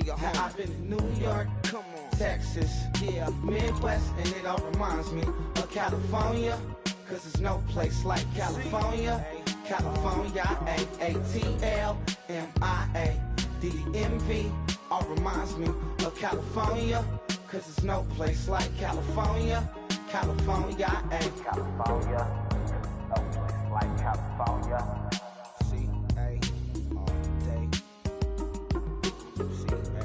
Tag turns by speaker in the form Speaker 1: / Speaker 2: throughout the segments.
Speaker 1: Now I've been to New York, Texas, yeah, Midwest, and it all reminds me of California, cause there's no place like California. California, A-A-T-L-M-I-A-D-D-M-V, all reminds me of California, cause there's no place like California. California, California, no place like California. C-A all day. C-A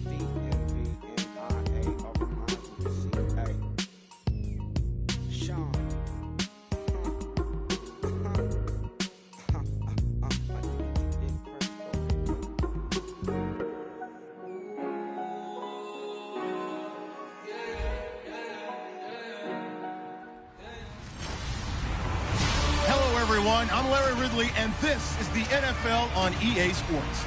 Speaker 1: D-M-V-M-I-A, all reminds me of C-A. Sean.
Speaker 2: Everyone, I'm Larry Ridley, and this is the NFL on EA Sports.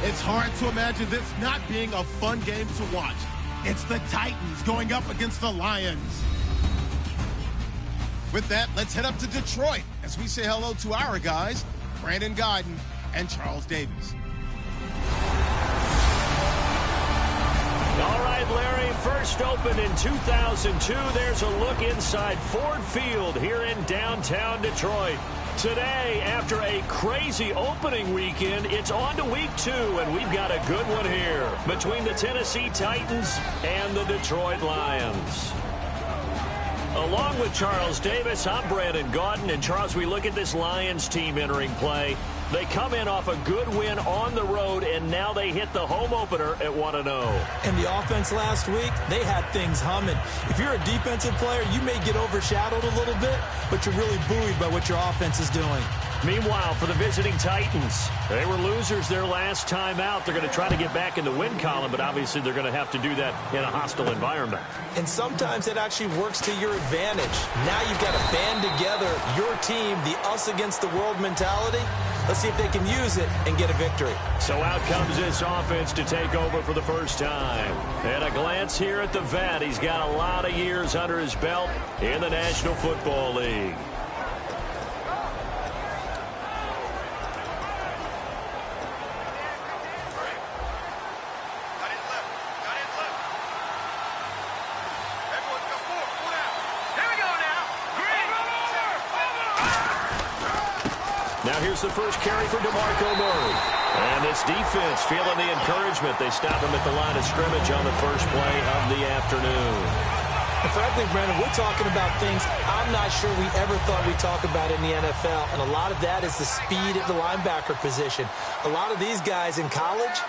Speaker 2: It's hard to imagine this not being a fun game to watch. It's the Titans going up against the Lions. With that, let's head up to Detroit as we say hello to our guys, Brandon Godden and Charles Davis.
Speaker 3: All right, Larry, first opened in 2002. There's a look inside Ford Field here in downtown Detroit. Today, after a crazy opening weekend, it's on to week 2, and we've got a good one here between the Tennessee Titans and the Detroit Lions. Along with Charles Davis, I'm Brandon Godden. And, Charles, we look at this Lions team entering play. They come in off a good win on the road, and now they hit the home opener at 1-0.
Speaker 4: And the offense last week, they had things humming. If you're a defensive player, you may get overshadowed a little bit, but you're really buoyed by what your offense is doing.
Speaker 3: Meanwhile, for the visiting Titans, they were losers their last time out. They're going to try to get back in the win column, but obviously they're going to have to do that in a hostile environment.
Speaker 4: And sometimes it actually works to your advantage. Now you've got to band together your team, the us against the world mentality. Let's see if they can use it and get a victory.
Speaker 3: So out comes this offense to take over for the first time. And a glance here at the vet. He's got a lot of years under his belt in the National Football League. Now here's the first carry for DeMarco Murray. And this defense feeling the encouragement. They stop him at the line of scrimmage on the first play of the afternoon.
Speaker 4: And frankly, Brandon, we're talking about things I'm not sure we ever thought we'd talk about in the NFL. And a lot of that is the speed at the linebacker position. A lot of these guys in college,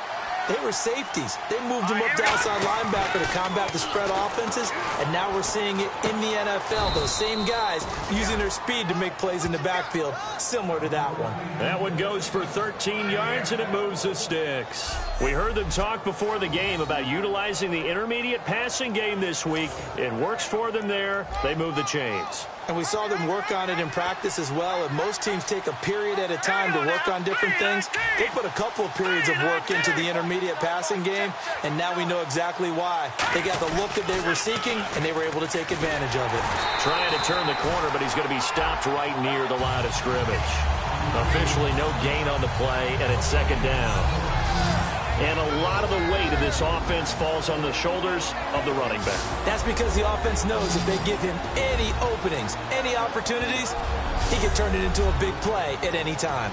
Speaker 4: they were safeties. They moved them up to outside linebacker to combat the spread offenses, and now we're seeing it in the NFL. Those same guys using their speed to make plays in the backfield, similar to that one.
Speaker 3: That one goes for 13 yards, and it moves the sticks. We heard them talk before the game about utilizing the intermediate passing game this week. It works for them there. They move the chains.
Speaker 4: And we saw them work on it in practice as well, and most teams take a period at a time to work on different things. They put a couple of periods of work into the intermediate passing game, and now we know exactly why. They got the look that they were seeking, and they were able to take advantage of it.
Speaker 3: Trying to turn the corner, but he's going to be stopped right near the line of scrimmage. Officially no gain on the play, and it's second down. And a lot of the weight of this offense falls on the shoulders of the running back.
Speaker 4: That's because the offense knows if they give him any openings, any opportunities, he can turn it into a big play at any time.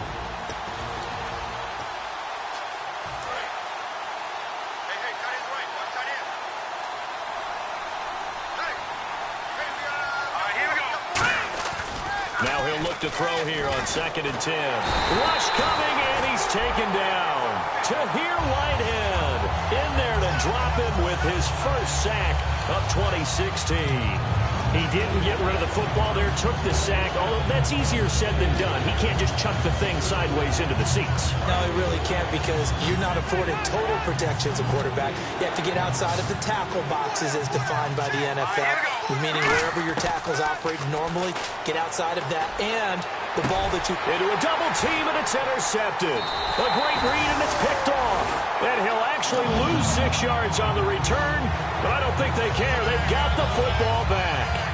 Speaker 3: Now he'll look to throw here on 2nd and 10. Rush coming, and he's taken down. Tahir Whitehead in there to drop him with his first sack of 2016. He didn't get rid of the football there, took the sack, although that's easier said than done. He can't just chuck the thing sideways into the seats.
Speaker 4: No, he really can't, because you're not afforded total protection as a quarterback. You have to get outside of the tackle boxes as defined by the NFL, meaning wherever your tackles operate normally, get outside of that, and the ball that you...
Speaker 3: Into a double team, and it's intercepted. A great read, and it's picked off. And he'll actually lose 6 yards on the return, but I don't think they care. They've got the football back.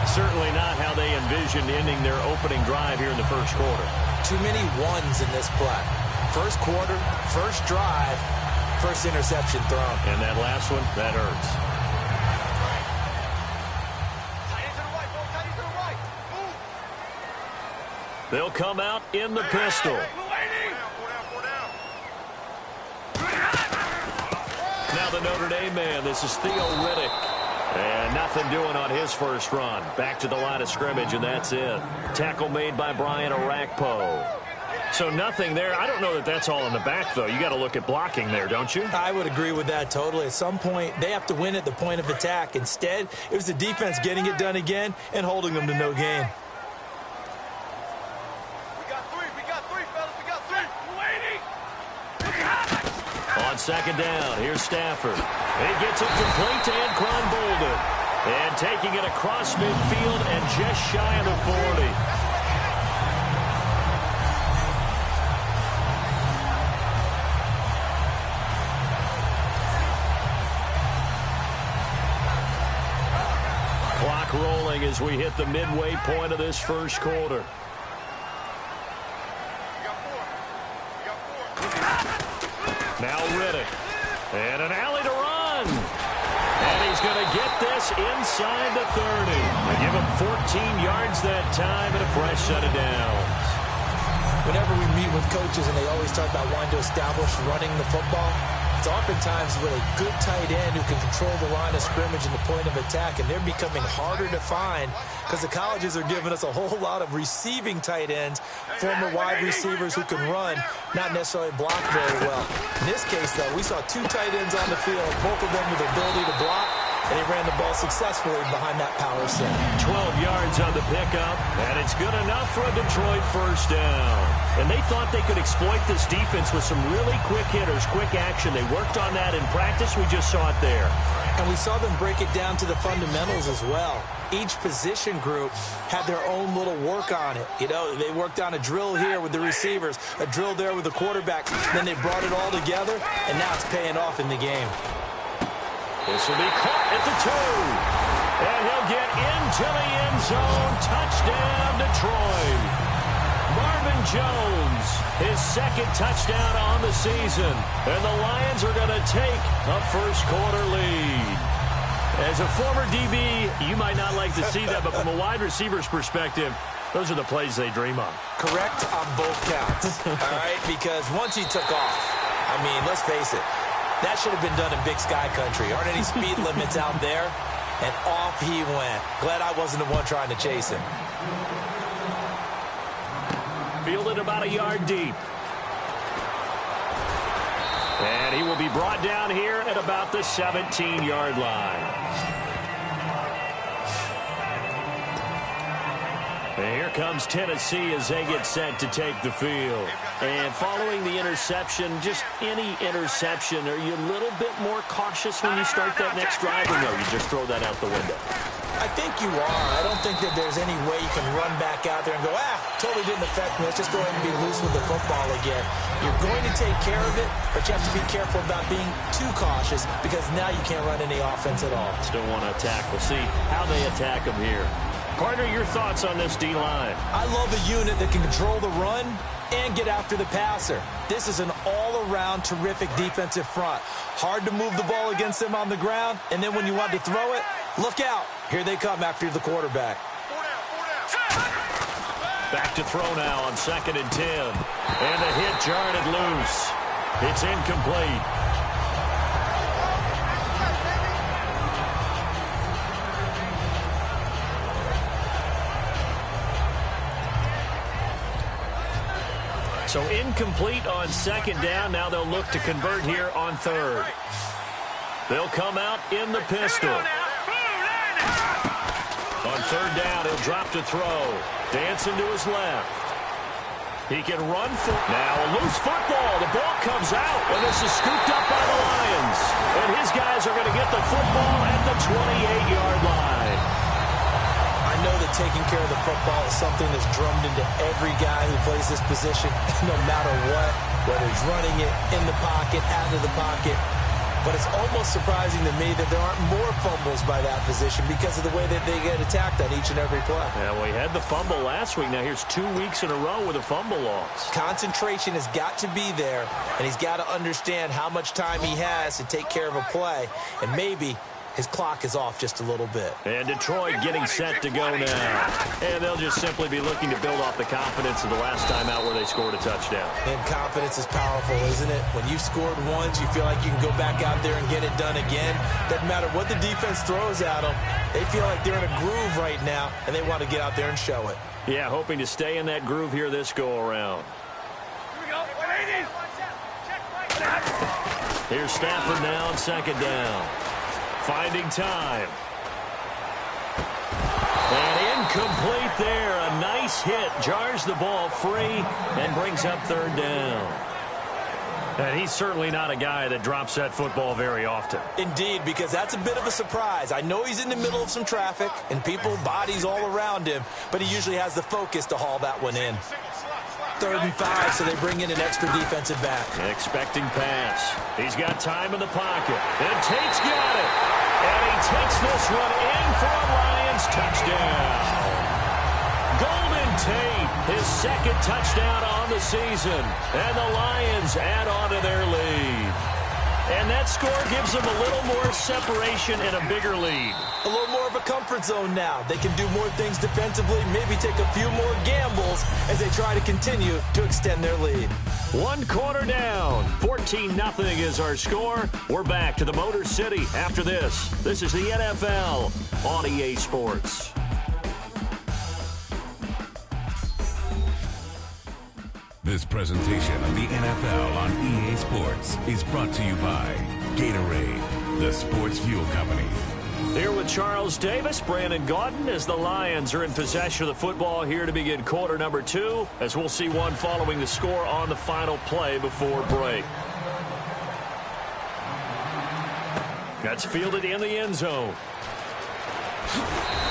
Speaker 3: Certainly not how they envisioned ending their opening drive here in the first quarter.
Speaker 4: Too many ones in this play. First quarter, first drive, first interception thrown.
Speaker 3: And that last one, that hurts. They'll come out in the pistol. Now the Notre Dame man, this is Theo Riddick. And nothing doing on his first run. Back to the line of scrimmage, and that's it. Tackle made by Brian Orakpo. So nothing there. I don't know that that's all in the back, though. You got to look at blocking there, don't you?
Speaker 4: I would agree with that totally. At some point, they have to win at the point of attack. Instead, it was the defense getting it done again and holding them to no gain.
Speaker 3: On second down, here's Stafford. He gets it complete to Anquan Boldin. And taking it across midfield and just shy of the 40. Clock rolling as we hit the midway point of this first quarter. Now Riddick. And an alley to run. And he's going to get this inside the 30. They give him 14 yards that time and a fresh set of downs.
Speaker 4: Whenever we meet with coaches and they always talk about wanting to establish running the football, it's oftentimes with a good tight end who can control the line of scrimmage and the point of attack, and they're becoming harder to find because the colleges are giving us a whole lot of receiving tight ends, former wide receivers who can run, not necessarily block very well. In this case, though, we saw two tight ends on the field, both of them with the ability to block, and they ran the ball successfully behind that power set.
Speaker 3: 12 yards on the pickup, and it's good enough for a Detroit first down. And they thought they could exploit this defense with some really quick hitters, quick action. They worked on that in practice. We just saw it there.
Speaker 4: And we saw them break it down to the fundamentals as well. Each position group had their own little work on it. You know, they worked on a drill here with the receivers, a drill there with the quarterback. Then they brought it all together, and now it's paying off in the game.
Speaker 3: This will be caught at the 2. And he'll get into the end zone. Touchdown, Detroit. Marvin Jones, his second touchdown on the season. And the Lions are going to take a first-quarter lead. As a former DB, you might not like to see that, but from a wide receiver's perspective, those are the plays they dream of.
Speaker 4: Correct on both counts, all right? Because once he took off, I mean, let's face it, that should have been done in Big Sky Country. Aren't any speed limits out there? And off he went. Glad I wasn't the one trying to chase him.
Speaker 3: Fielded about a yard deep. And he will be brought down here at about the 17-yard line. And here comes Tennessee as they get set to take the field. And following the interception, just any interception, are you a little bit more cautious when you start that next drive, or no, you just throw that out the window?
Speaker 4: I think you are. I don't think that there's any way you can run back out there and go, totally didn't affect me. Let's just go ahead and be loose with the football again. You're going to take care of it, but you have to be careful about being too cautious because now you can't run any offense at all.
Speaker 3: Still want to attack. We'll see how they attack them here. Partner, your thoughts on this D-line?
Speaker 4: I love a unit that can control the run and get after the passer. This is an all-around terrific defensive front. Hard to move the ball against them on the ground, and then when you want to throw it, look out. Here they come after the quarterback.
Speaker 3: Back to throw now on 2nd and 10. And the hit jarred it loose. It's incomplete. So incomplete on 2nd down. Now they'll look to convert here on 3rd. They'll come out in the pistol. On 3rd down, he'll drop to throw. Dancing to his left. He can run for now a loose football. The ball comes out, and this is scooped up by the Lions. And his guys are going to get the football at the 28-yard line.
Speaker 4: I know that taking care of the football is something that's drummed into every guy who plays this position, no matter what, whether he's running it in the pocket, out of the pocket. But it's almost surprising to me that there aren't more fumbles by that position because of the way that they get attacked on each and every play.
Speaker 3: Yeah, well, he had the fumble last week. Now here's 2 weeks in a row with a fumble loss.
Speaker 4: Concentration has got to be there, and he's got to understand how much time he has to take care of a play, and maybe his clock is off just a little bit.
Speaker 3: And Detroit getting set to go now. And they'll just simply be looking to build off the confidence of the last time out where they scored a touchdown.
Speaker 4: And confidence is powerful, isn't it? When you've scored once, you feel like you can go back out there and get it done again. Doesn't matter what the defense throws at them. They feel like they're in a groove right now, and they want to get out there and show it.
Speaker 3: Yeah, hoping to stay in that groove here this go-around. Here's Stafford now on second down. Finding time. And incomplete there. A nice hit. Jars the ball free and brings up third down. And he's certainly not a guy that drops that football very often.
Speaker 4: Indeed, because that's a bit of a surprise. I know he's in the middle of some traffic and people, bodies all around him, but he usually has the focus to haul that one in. 3rd and 5, so they bring in an extra defensive back.
Speaker 3: Expecting pass. He's got time in the pocket. And Tate's got it. And he takes this one in for a Lions touchdown. Golden Tate, his second touchdown on the season. And the Lions add on to their lead. And that score gives them a little more separation and a bigger lead.
Speaker 4: A little more of a comfort zone now. They can do more things defensively, maybe take a few more gambles as they try to continue to extend their lead.
Speaker 3: 1 quarter down. 14-0 is our score. We're back to the Motor City after this. This is the NFL on EA Sports.
Speaker 5: This presentation of the NFL on EA Sports is brought to you by Gatorade, the sports fuel company.
Speaker 3: Here with Charles Davis, Brandon Gaudin, as the Lions are in possession of the football here to begin quarter number 2, as we'll see one following the score on the final play before break. That's fielded in the end zone.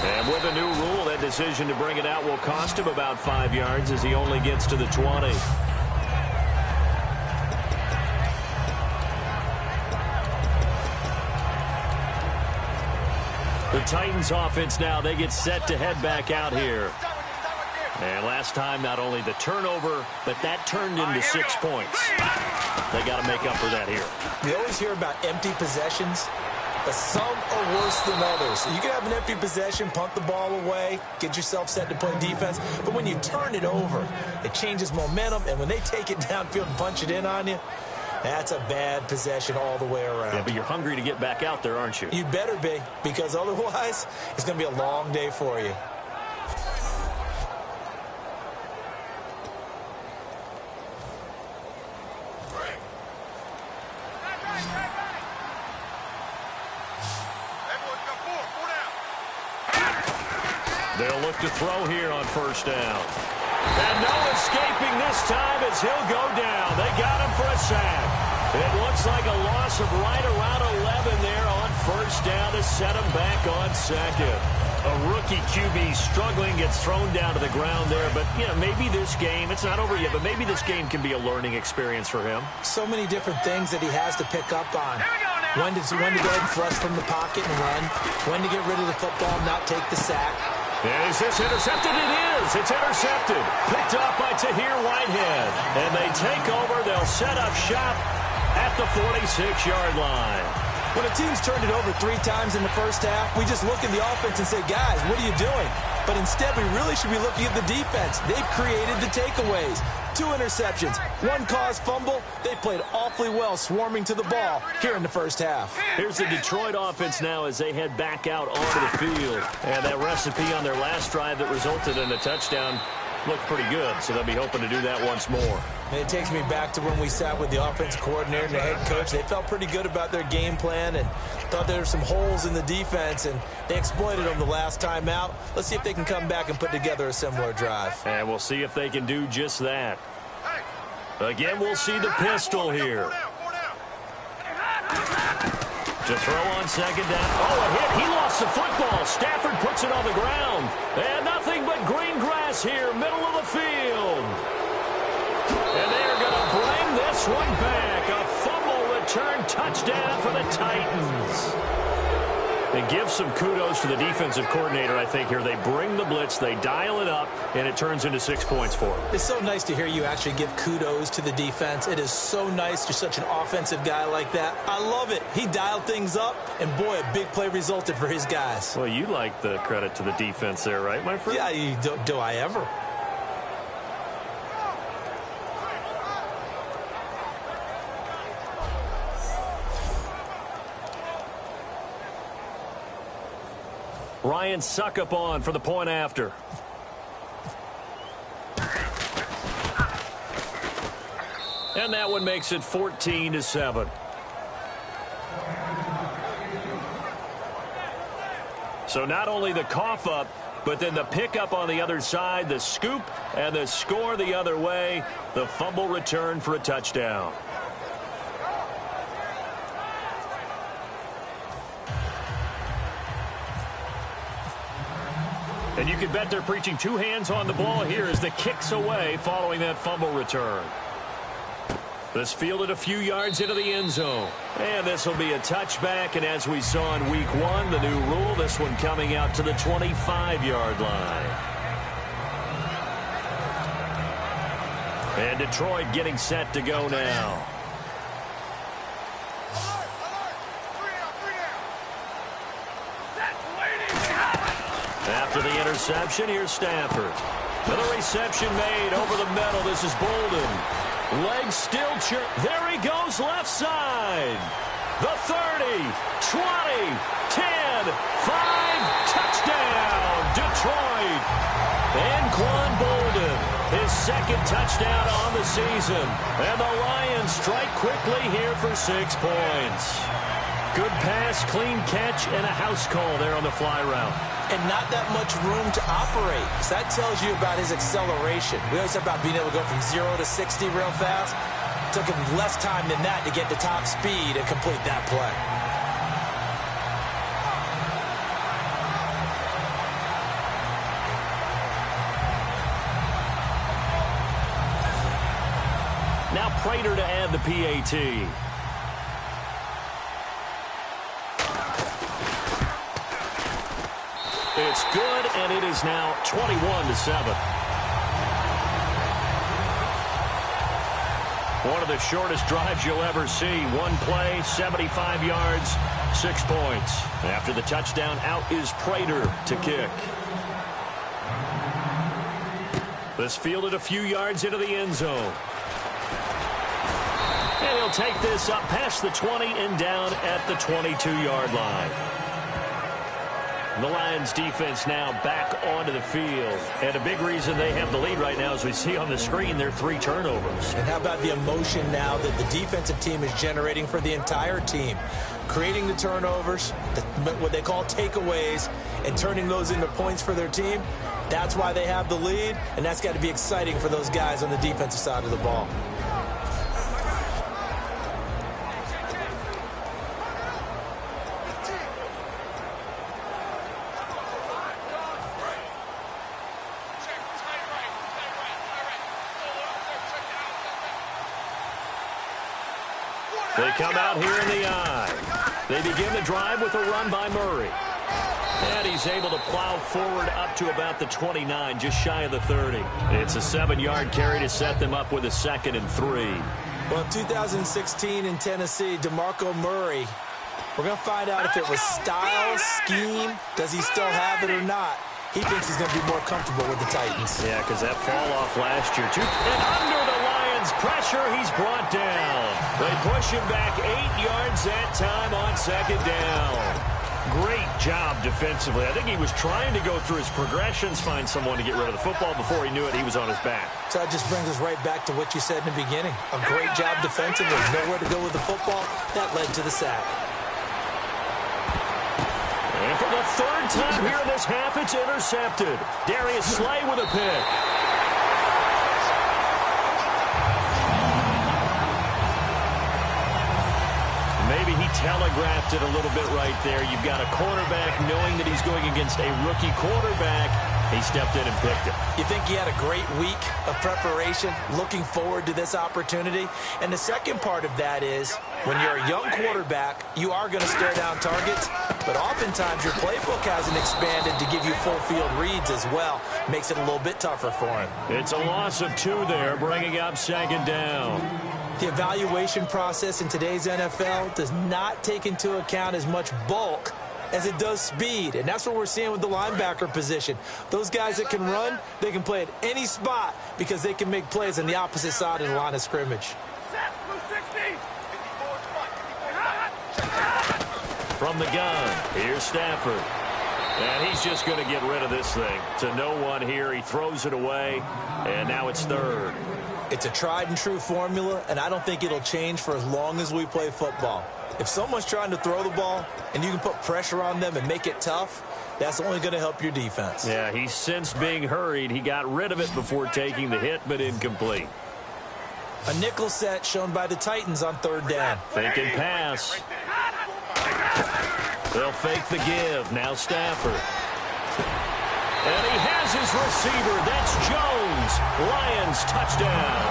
Speaker 3: And with a new rule, that decision to bring it out will cost him about 5 yards as he only gets to the 20. The Titans offense now, they get set to head back out here. And last time, not only the turnover, but that turned into 6 points. They got to make up for that here.
Speaker 4: We always hear about empty possessions, but some are worse than others. You can have an empty possession, punt the ball away, get yourself set to play defense, but when you turn it over, it changes momentum, and when they take it downfield and punch it in on you, that's a bad possession all the way around.
Speaker 3: Yeah, but you're hungry to get back out there, aren't you?
Speaker 4: You better be, because otherwise, it's going to be a long day for you.
Speaker 3: They'll look to throw here on first down. And no escaping this time as he'll go down. They got him for a sack. It looks like a loss of right around 11 there on first down to set him back on second. A rookie QB struggling, gets thrown down to the ground there. But, you know, maybe this game, it's not over yet, but maybe this game can be a learning experience for him.
Speaker 4: So many different things that he has to pick up on. When to go ahead and flush from the pocket and run. When to get rid of the football and not take the sack.
Speaker 3: Is this intercepted? It is. It's intercepted. Picked up by Tahir Whitehead. And they take over. They'll set up shop at the 46-yard line.
Speaker 4: When a team's turned it over 3 times in the first half, we just look at the offense and say, guys, what are you doing? But instead, we really should be looking at the defense. They've created the takeaways. 2 interceptions, 1 caused fumble. They played awfully well swarming to the ball here in the first half.
Speaker 3: Here's the Detroit offense now as they head back out onto the field. And that recipe on their last drive that resulted in a touchdown looked pretty good, so they'll be hoping to do that once more.
Speaker 4: And it takes me back to when we sat with the offensive coordinator and the head coach. They felt pretty good about their game plan and thought there were some holes in the defense, and they exploited them the last time out. Let's see if they can come back and put together a similar drive.
Speaker 3: And we'll see if they can do just that. Again, we'll see the pistol here. To throw on second down. Oh, a hit. He lost the football. Stafford puts it on the ground. And nothing but green grass here, middle of the field. And they are going to bring this one back. A fumble return touchdown for the Titans. And give some kudos to the defensive coordinator, I think, here. They bring the blitz, they dial it up, and it turns into 6 points for them.
Speaker 4: It's so nice to hear you actually give kudos to the defense. It is so nice. You're such an offensive guy like that. I love it. He dialed things up, and boy, a big play resulted for his guys.
Speaker 3: Well, you like the credit to the defense there, right, my friend?
Speaker 4: Yeah, do I ever?
Speaker 3: Ryan Suckup on for the point after. And that one makes it 14-7. So not only the cough up, but then the pickup on the other side, the scoop, and the score the other way. The fumble return for a touchdown. And you can bet they're preaching two hands on the ball here as the kick's away following that fumble return. This fielded a few yards into the end zone. And this will be a touchback. And as we saw in week 1, the new rule, this one coming out to the 25-yard line. And Detroit getting set to go now. After the interception, here's Stafford. Another reception made over the middle. This is Bolden. Legs still churn. There he goes, left side. The 30, 20, 10, 5, touchdown, Detroit. And Quan Bolden, his second touchdown on the season. And the Lions strike quickly here for 6 points. Good pass, clean catch, and a house call there on the fly route.
Speaker 4: And not that much room to operate. So that tells you about his acceleration. We always talk about being able to go from 0 to 60 real fast. It took him less time than that to get to top speed and complete that play.
Speaker 3: Now Prater to add the PAT. It's good, and it is now 21-7. One of the shortest drives you'll ever see. One play, 75 yards, 6 points. After the touchdown, out is Prater to kick. This fielded a few yards into the end zone. And he'll take this up past the 20 and down at the 22-yard line. The Lions defense now back onto the field. And a big reason they have the lead right now, as we see on the screen, their 3 turnovers.
Speaker 4: And how about the emotion now that the defensive team is generating for the entire team? Creating the turnovers, what they call takeaways, and turning those into points for their team. That's why they have the lead, and that's got to be exciting for those guys on the defensive side of the ball.
Speaker 3: They come out here in the eye. They begin the drive with a run by Murray. And he's able to plow forward up to about the 29, just shy of the 30. It's a 7-yard carry to set them up with a 2nd and 3.
Speaker 4: Well, in 2016 in Tennessee, DeMarco Murray, we're going to find out if it was style, scheme, does he still have it or not. He thinks he's going to be more comfortable with the Titans.
Speaker 3: Yeah, because that fall off last year, too. And under the Lions' pressure, he's brought down. They push him back 8 yards that time on 2nd down. Great job defensively. I think he was trying to go through his progressions, find someone to get rid of the football. Before he knew it, he was on his back.
Speaker 4: So that just brings us right back to what you said in the beginning. A great job defensively. Nowhere to go with the football. That led to the sack.
Speaker 3: And for the 3rd time here in this half, it's intercepted. Darius Slay with a pick. Maybe he telegraphed it a little bit right there. You've got a cornerback knowing that he's going against a rookie quarterback. He stepped in and picked it.
Speaker 4: You think he had a great week of preparation, looking forward to this opportunity? And the second part of that is, when you're a young quarterback, you are going to stare down targets, but oftentimes your playbook hasn't expanded to give you full field reads as well. Makes it a little bit tougher for him.
Speaker 3: It's a loss of 2 there, bringing up second down.
Speaker 4: The evaluation process in today's NFL does not take into account as much bulk as it does speed, and that's what we're seeing with the linebacker position. Those guys that can run, they can play at any spot because they can make plays on the opposite side of the line of scrimmage.
Speaker 3: From the gun, here's Stafford. And he's just going to get rid of this thing. To no one here, he throws it away, and now it's third.
Speaker 4: It's a tried-and-true formula, and I don't think it'll change for as long as we play football. If someone's trying to throw the ball and you can put pressure on them and make it tough, that's only going to help your defense.
Speaker 3: Yeah, he's since being hurried. He got rid of it before taking the hit, but incomplete.
Speaker 4: A nickel set shown by the Titans on third down.
Speaker 3: Faking pass. They'll fake the give. Now Stafford. And he has his receiver. That's Jones. Lions touchdown.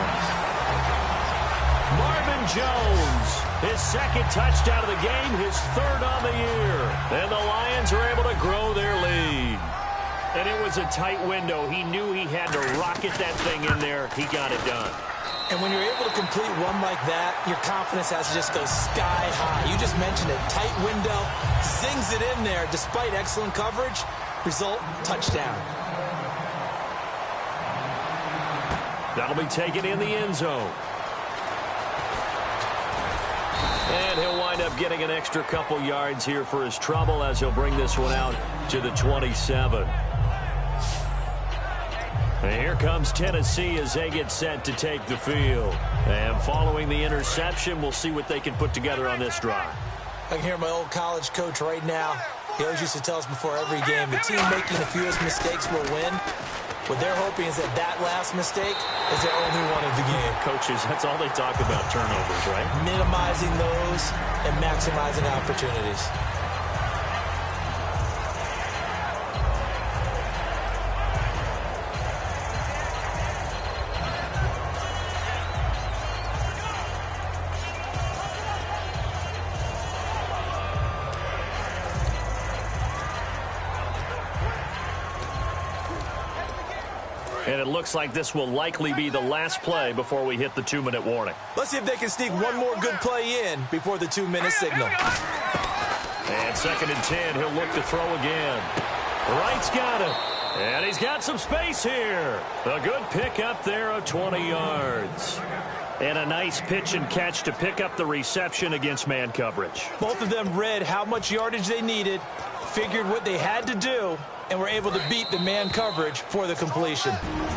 Speaker 3: Marvin Jones, his second touchdown of the game, his third on the year. And the Lions are able to grow their lead. And it was a tight window. He knew he had to rocket that thing in there. He got it done.
Speaker 4: And when you're able to complete one like that, your confidence has to just go sky high. You just mentioned it. Tight window, zings it in there despite excellent coverage. Result, touchdown.
Speaker 3: That'll be taken in the end zone. And he'll wind up getting an extra couple yards here for his trouble as he'll bring this one out to the 27. And here comes Tennessee as they get set to take the field. And following the interception, we'll see what they can put together on this drive.
Speaker 4: I can hear my old college coach right now. He always used to tell us before every game, the team making the fewest mistakes will win. What they're hoping is that last mistake is their only one of the game.
Speaker 3: Coaches, that's all they talk about, turnovers, right?
Speaker 4: Minimizing those and maximizing opportunities.
Speaker 3: And it looks like this will likely be the last play before we hit the 2-minute warning.
Speaker 4: Let's see if they can sneak one more good play in before the 2-minute signal.
Speaker 3: And 2nd and 10, he'll look to throw again. Wright's got it. And he's got some space here. A good pick up there of 20 yards. And a nice pitch and catch to pick up the reception against man coverage.
Speaker 4: Both of them read how much yardage they needed, figured what they had to do, and were able to beat the man coverage for the completion.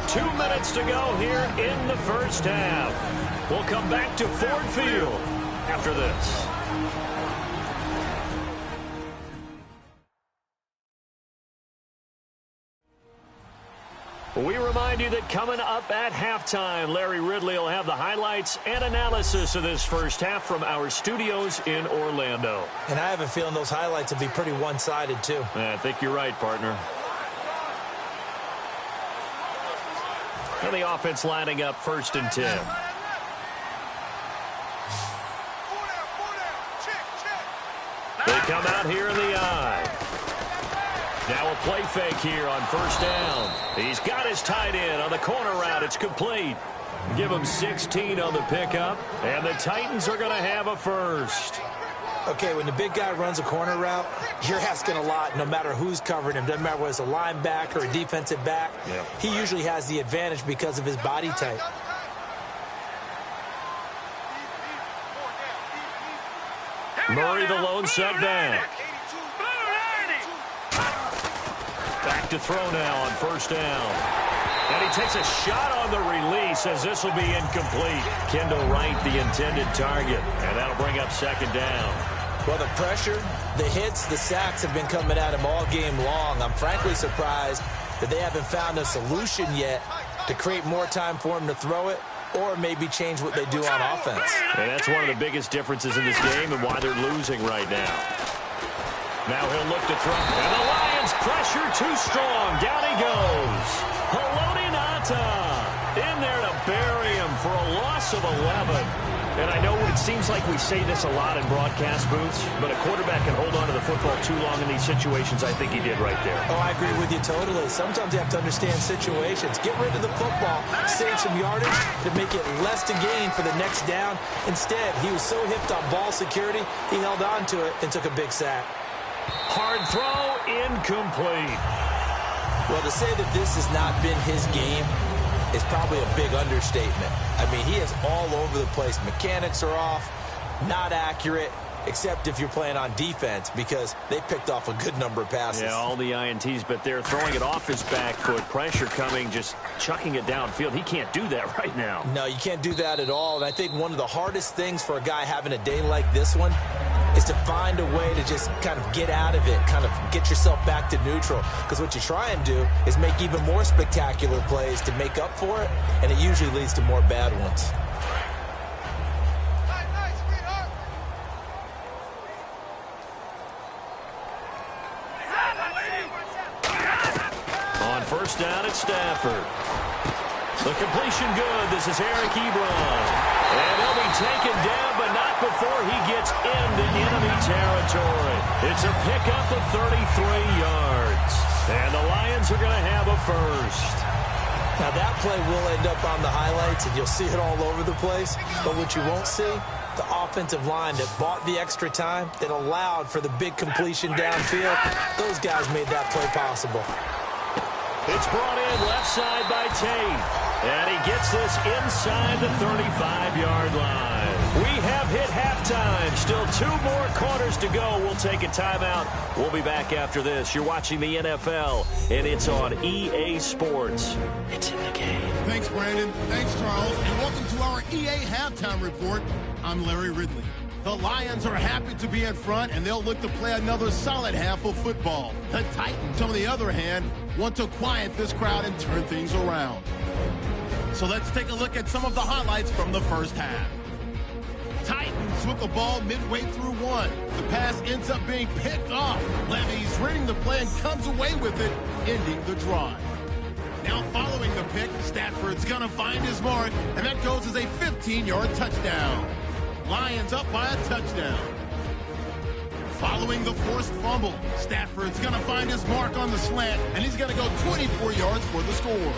Speaker 3: 2 minutes to go here in the first half. We'll come back to Ford Field after this. We remind you that coming up at halftime, Larry Ridley will have the highlights and analysis of this first half from our studios in Orlando.
Speaker 4: And I have a feeling those highlights will be pretty one-sided, too.
Speaker 3: I think you're right, partner. And the offense lining up 1st and 10. They come out here in the eye. Now a play fake here on 1st down. He's got his tight end on the corner route. It's complete. Give him 16 on the pickup, and the Titans are going to have a first.
Speaker 4: Okay, when the big guy runs a corner route, you're asking a lot no matter who's covering him. Doesn't matter whether it's a linebacker or a defensive back.
Speaker 3: Yep.
Speaker 4: He usually has the advantage because of his body type.
Speaker 3: Murray, the lone setback. Back to throw now on 1st down. And he takes a shot on the release as this will be incomplete. Kendall Wright, the intended target. And that'll bring up 2nd down.
Speaker 4: Well, the pressure, the hits, the sacks have been coming at him all game long. I'm frankly surprised that they haven't found a solution yet to create more time for him to throw it or maybe change what they do on offense.
Speaker 3: And that's one of the biggest differences in this game and why they're losing right now. Now he'll look to throw. And the Lions pressure too strong. Down he goes. Haloti Ngata in there to bury him for a loss of 11. And I know it seems like we say this a lot in broadcast booths, but a quarterback can hold on to the football too long in these situations. I think he did right there.
Speaker 4: Oh, I agree with you totally. Sometimes you have to understand situations. Get rid of the football, save some yardage to make it less to gain for the next down. Instead, he was so hipped on ball security, he held on to it and took a big sack.
Speaker 3: Hard throw, incomplete.
Speaker 4: Well, to say that this has not been his game is probably a big understatement. I mean, he is all over the place. Mechanics are off, not accurate, except if you're playing on defense, because they picked off a good number of passes.
Speaker 3: Yeah, all the INTs, but they're throwing it off his back foot. Pressure coming, just chucking it downfield. He can't do that right now.
Speaker 4: No, you can't do that at all. And I think one of the hardest things for a guy having a day like this one is to find a way to just kind of get out of it, kind of get yourself back to neutral. Because what you try and do is make even more spectacular plays to make up for it, and it usually leads to more bad ones.
Speaker 3: On first down at Stafford. The completion good. This is Eric Ebron. And he'll be taken down, but not before he gets into enemy territory. It's a pickup of 33 yards. And the Lions are going to have a first.
Speaker 4: Now that play will end up on the highlights, and you'll see it all over the place. But what you won't see, the offensive line that bought the extra time, that allowed for the big completion downfield, those guys made that play possible.
Speaker 3: It's brought in left side by Tate. And he gets this inside the 35-yard line. We have hit halftime. Still 2 more quarters to go. We'll take a timeout. We'll be back after this. You're watching the NFL, and it's on EA Sports. It's in the game.
Speaker 2: Thanks, Brandon. Thanks, Charles. And welcome to our EA Halftime Report. I'm Larry Ridley. The Lions are happy to be in front, and they'll look to play another solid half of football. The Titans, on the other hand, want to quiet this crowd and turn things around. So let's take a look at some of the highlights from the first half. Titans with the ball midway through one. The pass ends up being picked off. Levy's reading the play and comes away with it, ending the drive. Now following the pick, Stafford's going to find his mark, and that goes as a 15-yard touchdown. Lions up by a touchdown. Following the forced fumble, Stafford's going to find his mark on the slant, and he's going to go 24 yards for the score.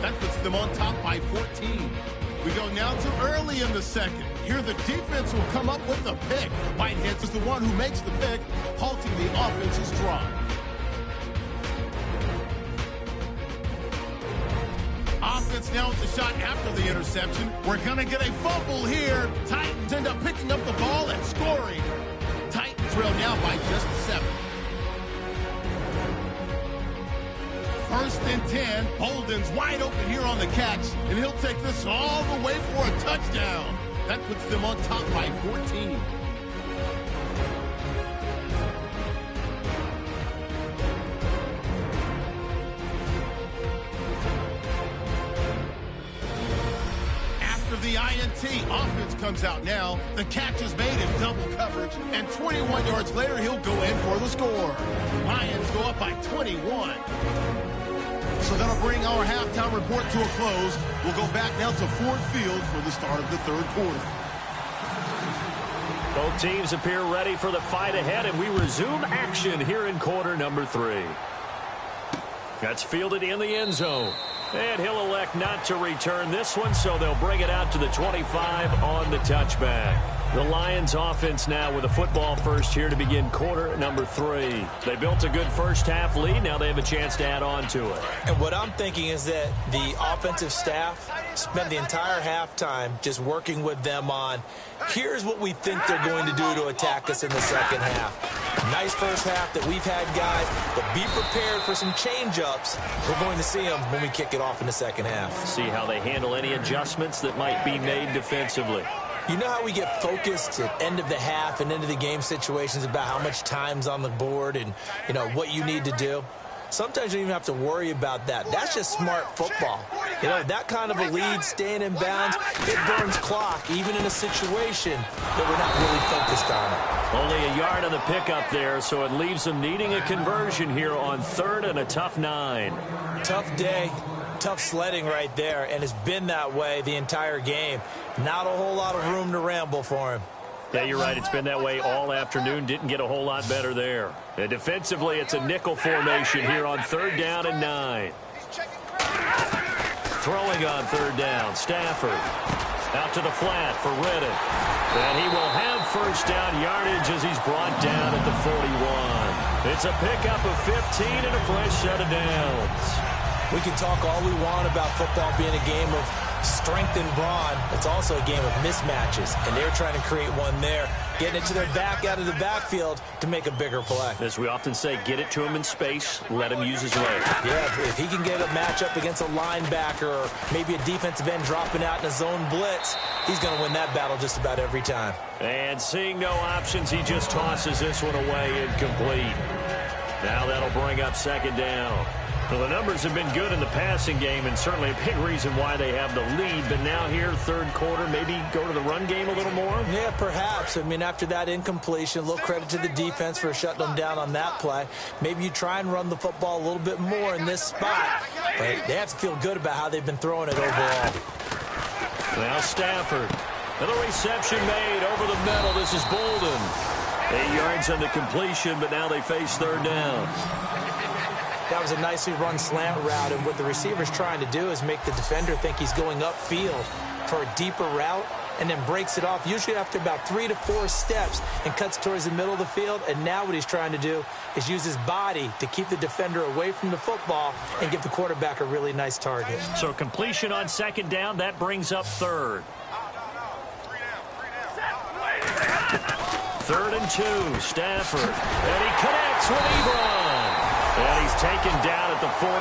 Speaker 2: That puts them on top by 14. We go now to early in the second. Here the defense will come up with the pick. Whitehead is the one who makes the pick, halting the offense's drive. Offense now with the shot after the interception. We're going to get a fumble here. Titans end up picking up the ball and scoring. Titans trail now by just 7. First and 10. Bolden's wide open here on the catch, and he'll take this all the way for a touchdown. That puts them on top by 14. After the INT, offense comes out now. The catch is made in double coverage, and 21 yards later, he'll go in for the score. Lions go up by 21. So that'll bring our halftime report to a close. We'll go back now to Ford Field for the start of the third quarter.
Speaker 3: Both teams appear ready for the fight ahead, and we resume action here in quarter number 3. That's fielded in the end zone. And he'll elect not to return this one, so they'll bring it out to the 25 on the touchback. The Lions offense now with a football first here to begin quarter number 3. They built a good first half lead. Now they have a chance to add on to it.
Speaker 4: And what I'm thinking is that the offensive staff spent the entire halftime just working with them on, here's what we think they're going to do to attack us in the second half. Nice first half that we've had, guys, but be prepared for some change-ups. We're going to see them when we kick it off in the second half.
Speaker 3: See how they handle any adjustments that might be made defensively.
Speaker 4: You know how we get focused at end of the half and end of the game situations about how much time's on the board and, you know, what you need to do? sometimes you don't even have to worry about that. That's just smart football. You know, that kind of a lead, staying in bounds, it burns clock, even in a situation that we're not really focused on it.
Speaker 3: Only a yard on the pickup there, so it leaves them needing a conversion here on 3rd and a tough 9.
Speaker 4: Tough day, tough sledding right there, and it's been that way the entire game. Not a whole lot of room to ramble for him.
Speaker 3: Yeah, you're right. It's been that way all afternoon. Didn't get a whole lot better there. And defensively, it's a nickel formation here on 3rd down and 9. Throwing on 3rd down, Stafford. Out to the flat for Reddick. And he will have first down yardage as he's brought down at the 41. It's a pickup of 15 and a fresh set of downs.
Speaker 4: We can talk all we want about football being a game of strength and brawn. It's also a game of mismatches, and they're trying to create one there, getting it to their back out of the backfield to make a bigger play.
Speaker 3: As we often say, get it to him in space, let him use his leg.
Speaker 4: Yeah, if he can get a matchup against a linebacker or maybe a defensive end dropping out in a zone blitz, he's going to win that battle just about every time.
Speaker 3: And seeing no options, he just tosses this one away incomplete. Now that'll bring up 2nd down. Well, the numbers have been good in the passing game, and certainly a big reason why they have the lead. But now here, 3rd quarter, maybe go to the run game a little more?
Speaker 4: Yeah, perhaps. I mean, after that incompletion, a little credit to the defense for shutting them down on that play. Maybe you try and run the football a little bit more in this spot. But they have to feel good about how they've been throwing it overall.
Speaker 3: Now Stafford. Another reception made over the middle. This is Bolden. 8 yards on the completion, but now they face 3rd down.
Speaker 4: That was a nicely run slant route, and what the receiver's trying to do is make the defender think he's going upfield for a deeper route and then breaks it off, usually after about 3 to 4 steps, and cuts towards the middle of the field. And now what he's trying to do is use his body to keep the defender away from the football and give the quarterback a really nice target.
Speaker 3: So completion on 2nd down, that brings up 3rd. 3rd and 2, Stafford. And he connects with Ebron. And he's taken down at the 43,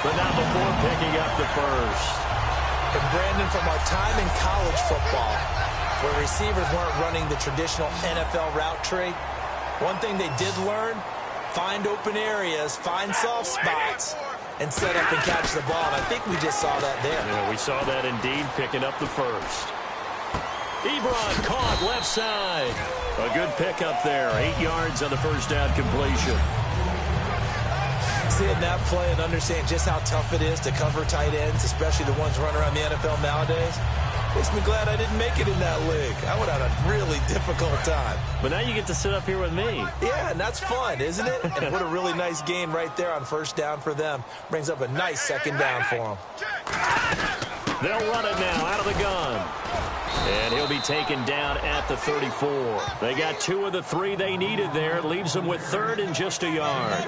Speaker 3: but not before picking up the first.
Speaker 4: And Brandon, from our time in college football, where receivers weren't running the traditional NFL route tree, one thing they did learn, find open areas, find soft spots, and set up and catch the ball. And I think we just saw that there.
Speaker 3: Yeah, we saw that indeed, picking up the first. Ebron caught left side. A good pickup there, 8 yards on the first down completion.
Speaker 4: Seeing that play and understand just how tough it is to cover tight ends, especially the ones running around the NFL nowadays, makes me glad I didn't make it in that league. I would have had a really difficult time.
Speaker 3: But now you get to sit up here with me.
Speaker 4: Yeah, and that's fun, isn't it? And what a really nice game right there on first down for them. Brings up a nice 2nd down for them.
Speaker 3: They'll run it now out of the gun. And he'll be taken down at the 34. They got 2 of the 3 they needed there. It leaves them with 3rd and just a yard.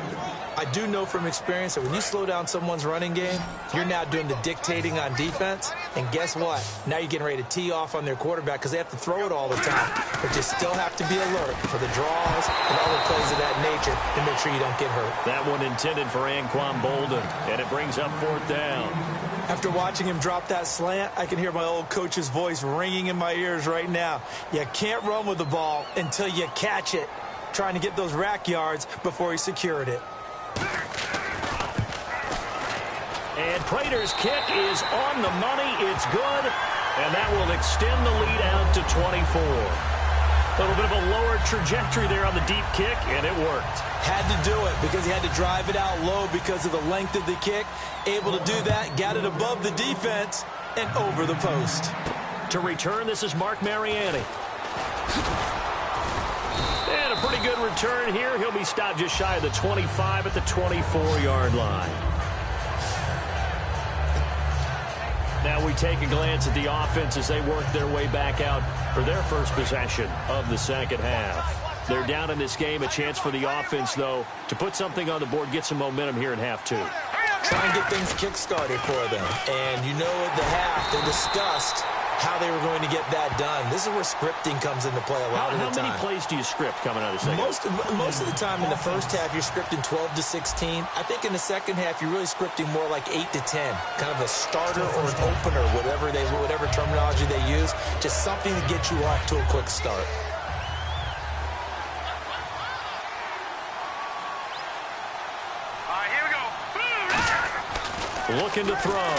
Speaker 4: I do know from experience that when you slow down someone's running game, you're now doing the dictating on defense. And guess what? Now you're getting ready to tee off on their quarterback because they have to throw it all the time. But you still have to be alert for the draws and other plays of that nature to make sure you don't get hurt.
Speaker 3: That one intended for Anquan Bolden. And it brings up 4th down.
Speaker 4: After watching him drop that slant, I can hear my old coach's voice ringing in my ears right now. You can't run with the ball until you catch it. Trying to get those rack yards before he secured it.
Speaker 3: And Prater's kick is on the money. It's good. And that will extend the lead out to 24. A little bit of a lower trajectory there on the deep kick, and it worked.
Speaker 4: Had to do it because he had to drive it out low because of the length of the kick. Able to do that, got it above the defense and over the post.
Speaker 3: To return, this is Mark Mariani. And a pretty good return here. He'll be stopped just shy of the 25 at the 24-yard line. Now we take a glance at the offense as they work their way back out for their first possession of the second half. They're down in this game. A chance for the offense, though, to put something on the board, get some momentum here in half 2.
Speaker 4: Try and get things kick-started for them. And you know at the half, they discussed how they were going to get that done. This is where scripting comes into play a lot of the time.
Speaker 3: How many plays do you script coming out of the second?
Speaker 4: Most of the time in the first half, you're scripting 12 to 16. I think in the second half, you're really scripting more like 8 to 10. Kind of a starter or an opener, whatever terminology they use. Just something to get you off to a quick start.
Speaker 6: All right, here
Speaker 3: Looking to throw.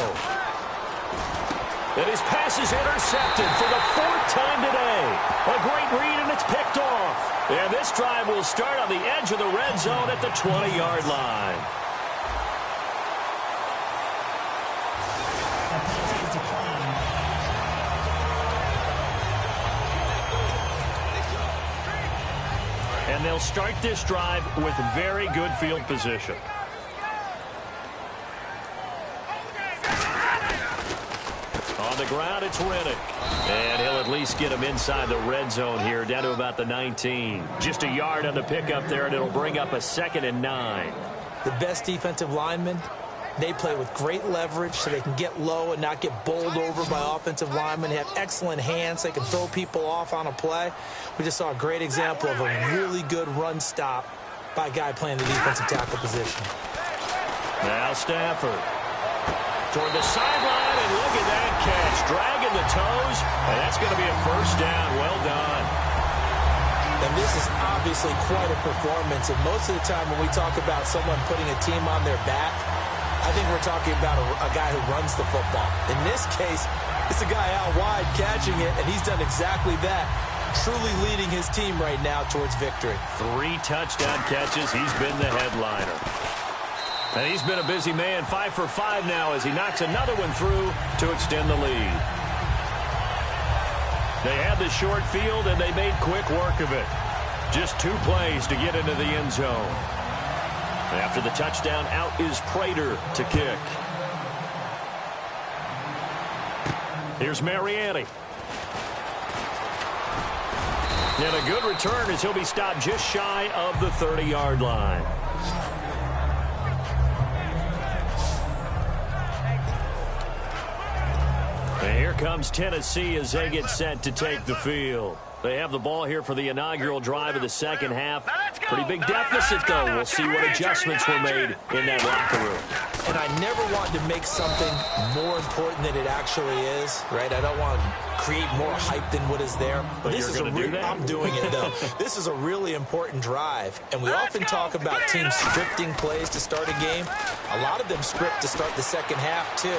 Speaker 3: And his pass is intercepted for the 4th time today. A great read, and it's picked off. And this drive will start on the edge of the red zone at the 20-yard line. And they'll start this drive with very good field position. On the ground, it's Riddick. And he'll at least get him inside the red zone here, down to about the 19. Just a yard on the pickup there, and it'll bring up a 2nd and 9.
Speaker 4: The best defensive linemen, they play with great leverage so they can get low and not get bowled over by offensive linemen. They have excellent hands. They can throw people off on a play. We just saw a great example of a really good run stop by a guy playing the defensive tackle position.
Speaker 3: Now Stafford toward the sideline, and look at that catch. Dragging the toes, and that's going to be a 1st down. Well done.
Speaker 4: And this is obviously quite a performance. And most of the time when we talk about someone putting a team on their back, I think we're talking about a guy who runs the football. In this case, it's a guy out wide catching it, and he's done exactly that, truly leading his team right now towards victory.
Speaker 3: 3 touchdown catches. He's been the headliner. And he's been a busy man, 5 for 5 now as he knocks another one through to extend the lead. They had the short field, and they made quick work of it. Just 2 plays to get into the end zone. After the touchdown, out is Prater to kick. Here's Mariani. And a good return as he'll be stopped just shy of the 30-yard line. And here comes Tennessee as they get set to take the field. They have the ball here for the inaugural drive of the 2nd half. Pretty big deficit, though. We'll see what adjustments were made in that locker room.
Speaker 4: And I never want to make something more important than it actually is, right? I don't want to create more hype than what is there.
Speaker 3: But
Speaker 4: this is I'm doing it, though. This is a really important drive. And we often talk about teams scripting plays to start a game. A lot of them script to start the 2nd half, too.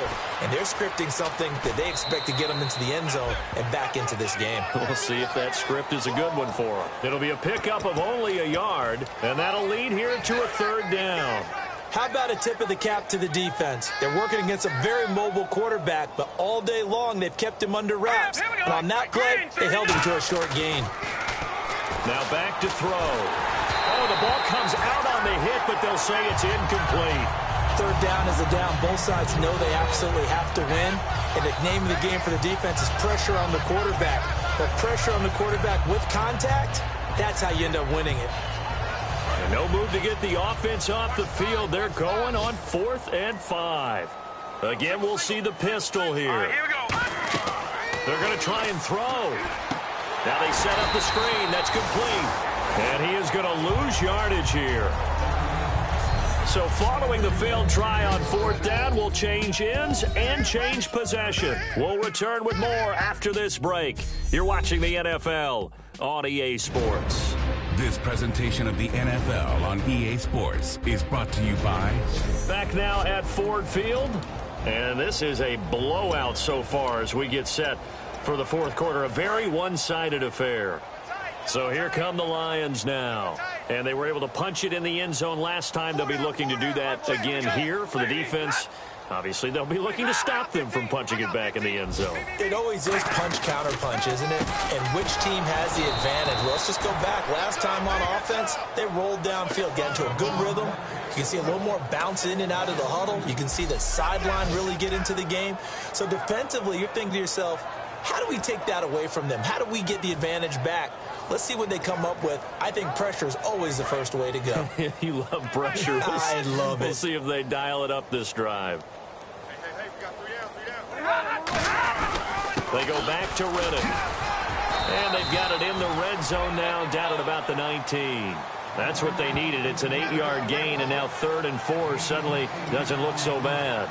Speaker 4: And they're scripting something that they expect to get them into the end zone and back into this game.
Speaker 3: We'll see if that script is a good one for them. It'll be a pickup of only a yard, and that'll lead here to a 3rd down.
Speaker 4: How about a tip of the cap to the defense? They're working against a very mobile quarterback, but all day long they've kept him under wraps. And on that play, they held him to a short gain.
Speaker 3: Now back to throw. Oh, the ball comes out on the hit, but they'll say it's incomplete.
Speaker 4: 3rd down is a down. Both sides know they absolutely have to win. And the name of the game for the defense is pressure on the quarterback. But pressure on the quarterback with contact, that's how you end up winning it.
Speaker 3: And no move to get the offense off the field. They're going on 4th and 5. Again, we'll see the pistol here.
Speaker 6: Here we go.
Speaker 3: They're going to try and throw. Now they set up the screen. That's complete. And he is going to lose yardage here. So following the failed try on 4th down, we'll change ends and change possession. We'll return with more after this break. You're watching the NFL on EA Sports.
Speaker 5: This presentation of the NFL on EA Sports is brought to you by...
Speaker 3: Back now at Ford Field. And this is a blowout so far as we get set for the 4th quarter. A very one-sided affair. So here come the Lions now. And they were able to punch it in the end zone last time. They'll be looking to do that again here for the defense. Obviously, they'll be looking to stop them from punching it back in the end zone.
Speaker 4: It always is punch-counter-punch, isn't it? And which team has the advantage? Well, let's just go back. Last time on offense, they rolled downfield, got into a good rhythm. You can see a little more bounce in and out of the huddle. You can see the sideline really get into the game. So defensively, you're thinking to yourself, how do we take that away from them? How do we get the advantage back? Let's see what they come up with. I think pressure is always the first way to go.
Speaker 3: You love pressure.
Speaker 4: I love it.
Speaker 3: We'll see if they dial it up this drive.
Speaker 6: Hey, we got 3 down.
Speaker 3: They go back to Riddick. And they've got it in the red zone now, down at about the 19. That's what they needed. It's an 8-yard gain, and now 3rd and 4 suddenly doesn't look so bad.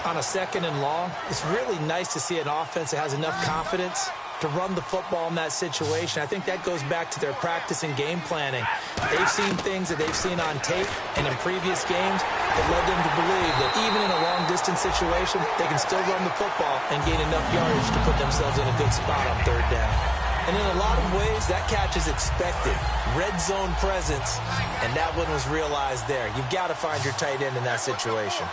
Speaker 4: On a 2nd and long, it's really nice to see an offense that has enough confidence to run the football in that situation. I think that goes back to their practice and game planning. They've seen things that they've seen on tape and in previous games that led them to believe that even in a long-distance situation, they can still run the football and gain enough yardage to put themselves in a good spot on third down. And in a lot of ways, that catch is expected. Red zone presence, and that one was realized there. You've got to find your tight end in that situation.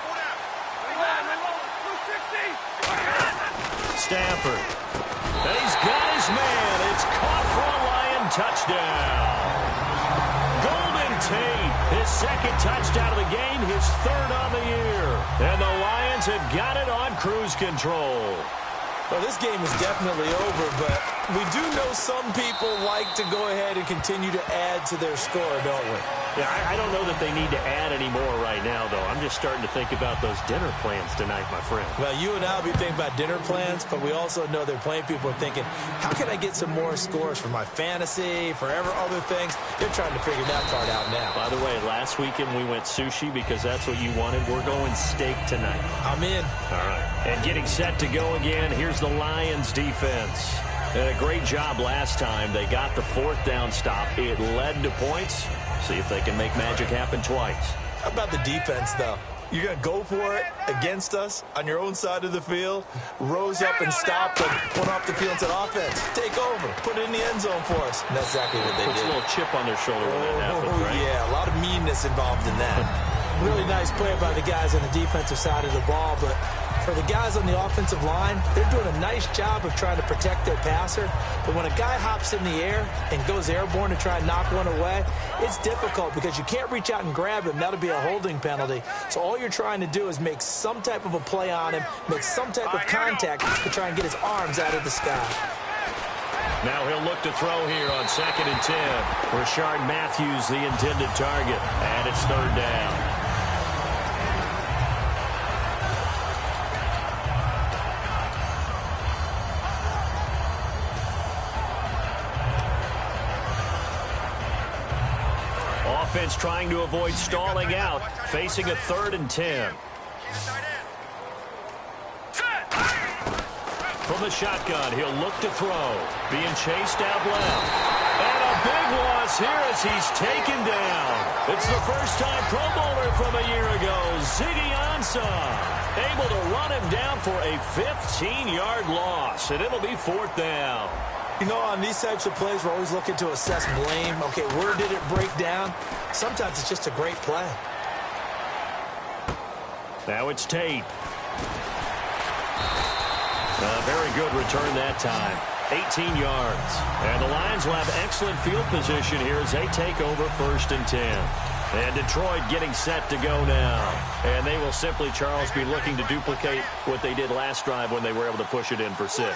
Speaker 3: Stafford. And he's got his man. It's caught for a Lion touchdown. Golden Tate, his second touchdown of the game, his third on the year. And the Lions have got it on cruise control.
Speaker 4: Well, this game is definitely over, but we do know some people like to go ahead and continue to add to their score, don't we?
Speaker 3: Yeah, I don't know that they need to add any more right now, though. I'm just starting to think about those dinner plans tonight, my friend.
Speaker 4: Well, you and I will be thinking about dinner plans, but we also know they're playing people are thinking, how can I get some more scores for my fantasy, for other things? They're trying to figure that part out now.
Speaker 3: By the way, last weekend we went sushi because that's what you wanted. We're going steak tonight.
Speaker 4: I'm in.
Speaker 3: All right. And getting set to go again, here's the Lions defense. And a great job last time. They got the fourth down stop. It led to points. See if they can make magic happen twice.
Speaker 4: How about the defense, though? You're going to go for it against us on your own side of the field, rose up and stopped them, went off the field and said, offense, take over, put it in the end zone for us. And that's exactly what they did.
Speaker 3: Puts a little chip on their shoulder when that happens, right?
Speaker 4: Yeah, a lot of meanness involved in that. Really nice play by the guys on the defensive side of the ball, but for the guys on the offensive line, they're doing a nice job of trying to protect their passer. But when a guy hops in the air and goes airborne to try and knock one away, it's difficult because you can't reach out and grab him. That'll be a holding penalty. So all you're trying to do is make some type of a play on him, make some type of contact to try and get his arms out of the sky.
Speaker 3: Now he'll look to throw here on 2nd and 10. Rashard Matthews, the intended target, and it's third down. Offense trying to avoid stalling out, facing a 3rd and 10. From the shotgun, he'll look to throw. Being chased out left. And a big loss here as he's taken down. It's the first time Pro Bowler from a year ago, Ziggy Ansah, able to run him down for a 15-yard loss, and it'll be 4th down.
Speaker 4: You know, on these types of plays, we're always looking to assess blame. Okay, where did it break down? Sometimes it's just a great play.
Speaker 3: Now it's Tate. A very good return that time. 18 yards. And the Lions will have excellent field position here as they take over 1st and 10. And Detroit getting set to go now. And they will simply, Charles, be looking to duplicate what they did last drive when they were able to push it in for 6.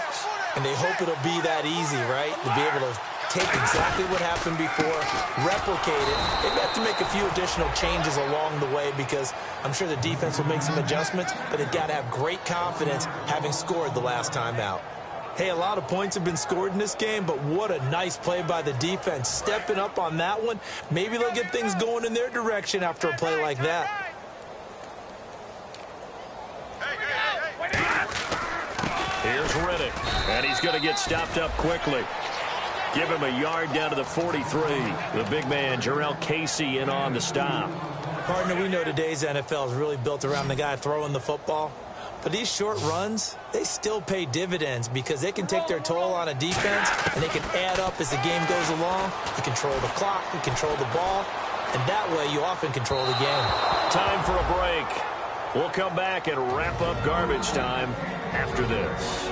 Speaker 4: And they hope it'll be that easy, right? To be able to take exactly what happened before, replicate it. They've got to make a few additional changes along the way because I'm sure the defense will make some adjustments, but they've got to have great confidence having scored the last time out. Hey, a lot of points have been scored in this game, but what a nice play by the defense. Stepping up on that one, maybe they'll get things going in their direction after a play like that.
Speaker 3: Here's Riddick, and he's going to get stopped up quickly. Give him a yard down to the 43. The big man, Jarrell Casey, in on the stop.
Speaker 4: Partner, we know today's NFL is really built around the guy throwing the football. But these short runs, they still pay dividends because they can take their toll on a defense, and they can add up as the game goes along. You control the clock, you control the ball, and that way you often control the game.
Speaker 3: Time for a break. We'll come back and wrap up garbage time after this.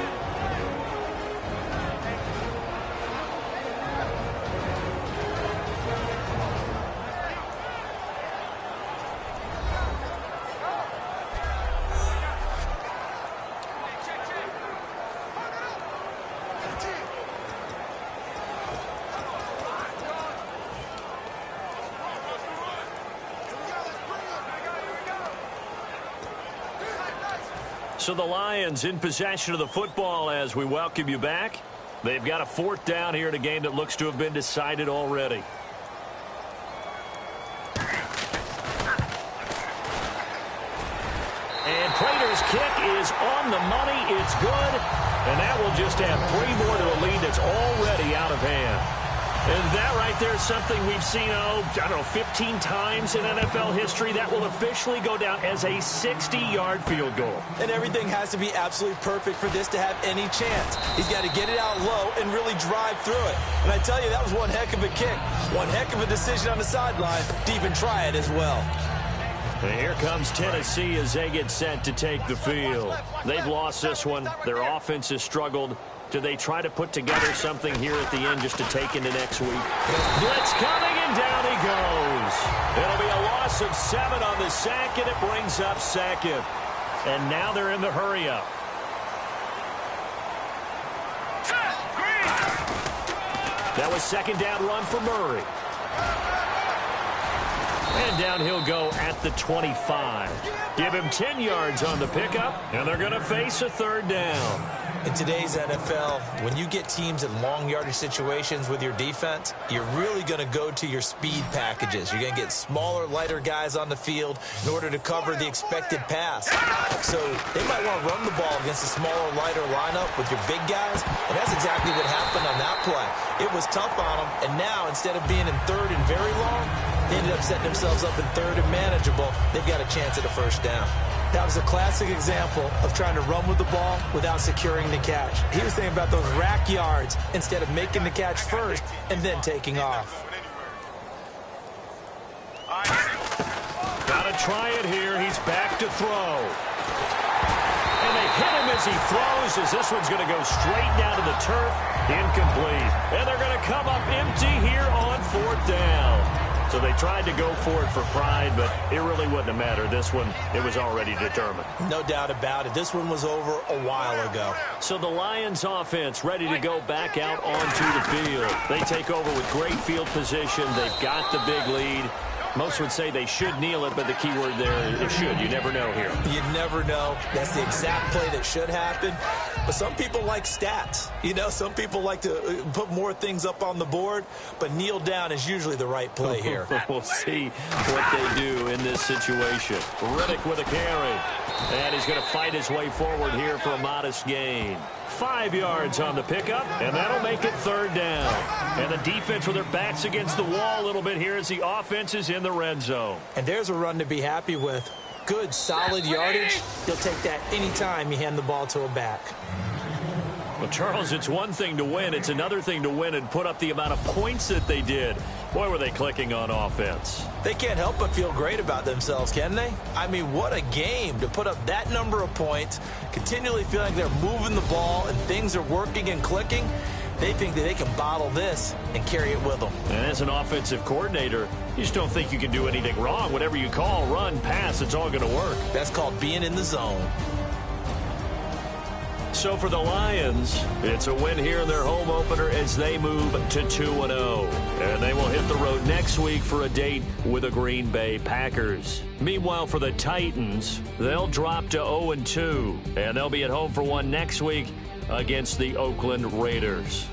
Speaker 3: So the Lions in possession of the football as we welcome you back. They've got a 4th down here in a game that looks to have been decided already. And Prater's kick is on the money. It's good. And that will just add 3 more to a lead that's already out of hand. And that right there is something we've seen, I don't know, 15 times in NFL history. That will officially go down as a 60-yard field goal.
Speaker 4: And everything has to be absolutely perfect for this to have any chance. He's got to get it out low and really drive through it. And I tell you, that was one heck of a kick. One heck of a decision on the sideline to even try it as well.
Speaker 3: And here comes Tennessee as they get set to take the field. They've lost this one. Their offense has struggled. Do they try to put together something here at the end just to take into next week? Blitz coming, and down he goes. It'll be a loss of 7 on the sack, and it brings up second. And now they're in the hurry-up. That was second down run for Murray. And down he'll go at the 25. Give him 10 yards on the pickup, and they're going to face a third down.
Speaker 4: In today's NFL, when you get teams in long yardage situations with your defense, you're really going to go to your speed packages. You're going to get smaller, lighter guys on the field in order to cover the expected pass. So they might want to run the ball against a smaller, lighter lineup with your big guys, and that's exactly what happened on that play. It was tough on them, and now instead of being in third and very long, they ended up setting themselves up in third and manageable. They've got a chance at a first down. That was a classic example of trying to run with the ball without securing the catch. He was thinking about those rack yards instead of making the catch first and then taking off.
Speaker 3: Gotta try it here. He's back to throw. And they hit him as he throws, as this one's going to go straight down to the turf. Incomplete. And they're going to come up empty here on 4th down. So they tried to go for it for pride, but it really wouldn't have mattered. This one, it was already determined.
Speaker 4: No doubt about it. This one was over a while ago.
Speaker 3: So the Lions offense ready to go back out onto the field. They take over with great field position. They've got the big lead. Most would say they should kneel it, but the key word there is should. You never know here.
Speaker 4: You never know. That's the exact play that should happen. But some people like stats. You know, some people like to put more things up on the board, but kneel down is usually the right play here.
Speaker 3: We'll see what they do in this situation. Riddick with a carry. And he's going to fight his way forward here for a modest gain. 5 yards on the pickup, and that'll make it 3rd down. And the defense with their backs against the wall a little bit here as the offense is in the red zone.
Speaker 4: And there's a run to be happy with. Good, solid yardage. You'll take that anytime you hand the ball to a back.
Speaker 3: Well, Charles, it's one thing to win. It's another thing to win and put up the amount of points that they did. Boy, were they clicking on offense.
Speaker 4: They can't help but feel great about themselves, can they? I mean, what a game to put up that number of points, continually feeling like they're moving the ball and things are working and clicking. They think that they can bottle this and carry it with them.
Speaker 3: And as an offensive coordinator, you just don't think you can do anything wrong. Whatever you call, run, pass, it's all going to work.
Speaker 4: That's called being in the zone.
Speaker 3: So for the Lions, it's a win here in their home opener as they move to 2-0. And they will hit the road next week for a date with the Green Bay Packers. Meanwhile, for the Titans, they'll drop to 0-2. And they'll be at home for one next week against the Oakland Raiders.